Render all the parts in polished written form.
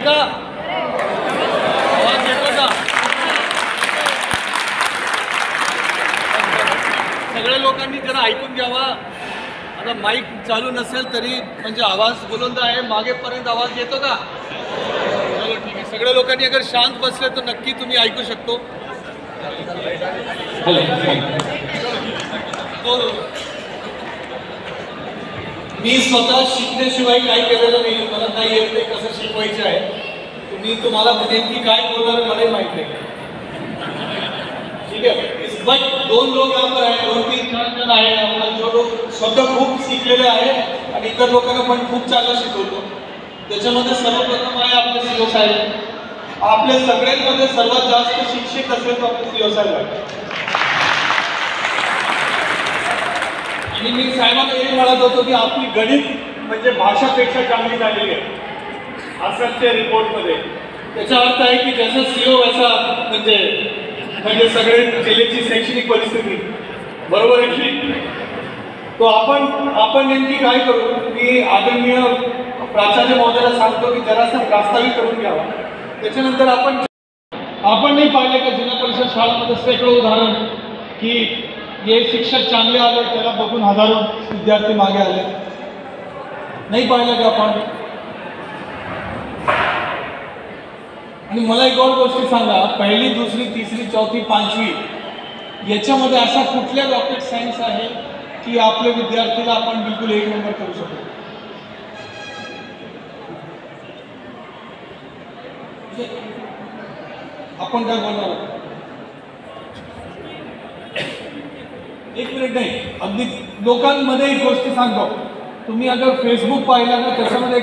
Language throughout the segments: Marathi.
का? आवाज येतो का? सगळ्या लोकांनी जरा ऐकून घ्यावा. आता माईक चालू नसेल तरी म्हणजे आवाज बुलंद आहे, मागेपर्यंत आवाज येतो का? चलो ठीक आहे. सगळ्या लोकांनी अगर शांत बसले तर नक्की तुम्ही ऐकू शकतो. मी स्वतः शिकण्याशिवाय काही केलेलं नाही. मला काही येत नाही कसं शिकवायचं आहे. तुम्हाला नेमकी काय बोलणार मलाही माहित नाही. ठीक आहे. बट दोन लोक यहाँ पर आहे, 2-3 जण आहे. आपण जो लोक स्वतः खूप शिकलेले आहे आणि इतर लोकांना पण खूप चांगलं शिकवतो. त्याच्यामध्ये सर्वप्रथम आहे आपले सीओ साहेब. आपल्या सगळ्यांमध्ये सर्वात जास्त शिक्षक असेल तर आपले सीओ साहेब आहे. आणि मी साहेबांना हे म्हणत होतो की आपली गणित म्हणजे भाषापेक्षा चांगली झालेली आहे असंच्या रिपोर्टमध्ये. त्याचा अर्थ आहे की जसं सीओ वैसा म्हणजे सगळे जिल्ह्याची शैक्षणिक परिस्थिती बरोबर आहे की. तो आपण नेमकी काय करू. मी आदरणीय प्राचार्य महोदयाला सांगतो की जरासा प्रास्ताविक करून घ्यावा. त्याच्यानंतर आपण नाही पाहिले का जिल्हा परिषद शाळांमध्ये शेकडो उदाहरण की हे शिक्षक चांगले आले त्याला बघून हजारो विद्यार्थी मागे आले. नाही पाहिलं का आपण? आणि मला एक और गोष्टी सांगा. पहिली, दुसरी, तिसरी, चौथी, पाचवी याच्यामध्ये असा कुठल्या रॉकेट सायन्स आहे की आपल्या विद्यार्थीला आपण बिलकुल 1 नंबर करू शकतो? आपण काय बोलणार? 1 मिनिट नाही. अगदी लोकांमध्ये एक गोष्टी सांगतो. तुम्ही अगर फेसबुक पाहिला ना त्याच्यामध्ये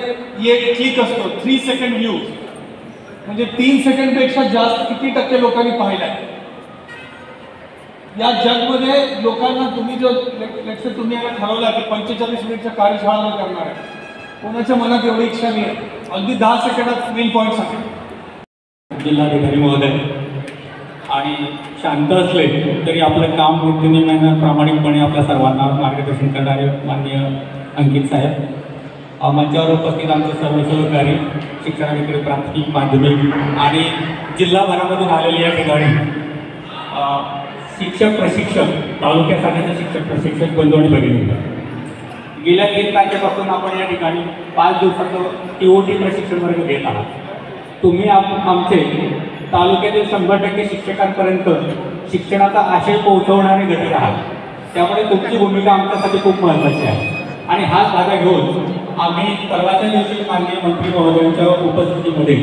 एक क्लिक असतो 3 सेकंड व्ह्यूज म्हणजे 3 सेकंडपेक्षा जास्त किती टक्के लोकांनी पाहिलाय. या जगमध्ये लोकांना तुम्ही जो लेक्चर तुम्ही याला ठरवला की 45 मिनिटच्या कार्यशाळा करणार आहे, कोणाच्या मनात एवढी इच्छा नाही आहे. अगदी 10 सेकंडात मेन पॉईंट सांगेल. जिल्हाधिकारी महोदय आणि शांत असले तरी आपलं काम नीतिनियमाने प्रामाणिकपणे आपल्या सर्वांना मार्गदर्शन करणारे माननीय अंकित साहेब, मंचावर उपस्थित आमचे सर्व सहकारी, शिक्षणाधिकारी प्राथमिक, माध्यमिक आणि जिल्हाभरामधून आलेले या ठिकाणी शिक्षक प्रशिक्षक, तालुक्यासाठीचे शिक्षक प्रशिक्षक बंधू आणि भगिनी, गेल्या 1 तारखेपासून आपण या ठिकाणी 5 दिवसाचं TOT प्रशिक्षण वर्ग घेत आहात. तुम्ही आमचे तालुक्यातील 100% शिक्षकांपर्यंत शिक्षणाचा आशय पोहोचवणारे घटक आहात. त्यामुळे तुमची भूमिका आमच्यासाठी खूप महत्त्वाची आहे. आणि हाच धागा घेऊन आम्ही परवाच्या दिवशी माननीय मंत्री महोदयांच्या उपस्थितीमध्ये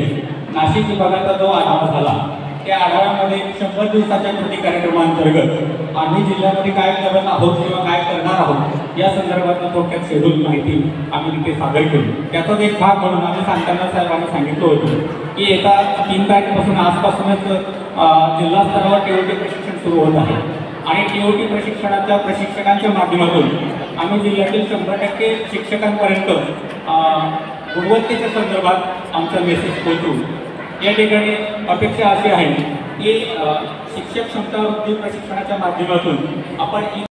नाशिक विभागाचा जो आढावा झाला त्या आढाव्यामध्ये 100 दिवसाच्या कृती कार्यक्रमांतर्गत आम्ही जिल्ह्यामध्ये काय करत आहोत किंवा काय करणार आहोत या संदर्भात थोडक्यात शेड्यूल माहिती आम्ही तिथे सादर केली. त्याचाच एक भाग म्हणून आम्ही सांगताना साहेबांनी सांगितलं होतं की येत्या 3 तारखेपासून आजपासूनच जिल्हा स्तरावर TOT प्रशिक्षण सुरू होत आहे. आणि TOT प्रशिक्षणाच्या प्रशिक्षकांच्या माध्यमातून आम्ही जिल्ह्यातील 100% शिक्षकांपर्यंत गुणवत्तेच्या संदर्भात आमचा मेसेज पोहोचवू. या ठिकाणी अपेक्षा अशी आहे की शिक्षक क्षमता वृद्धी प्रशिक्षणाच्या माध्यमातून आपण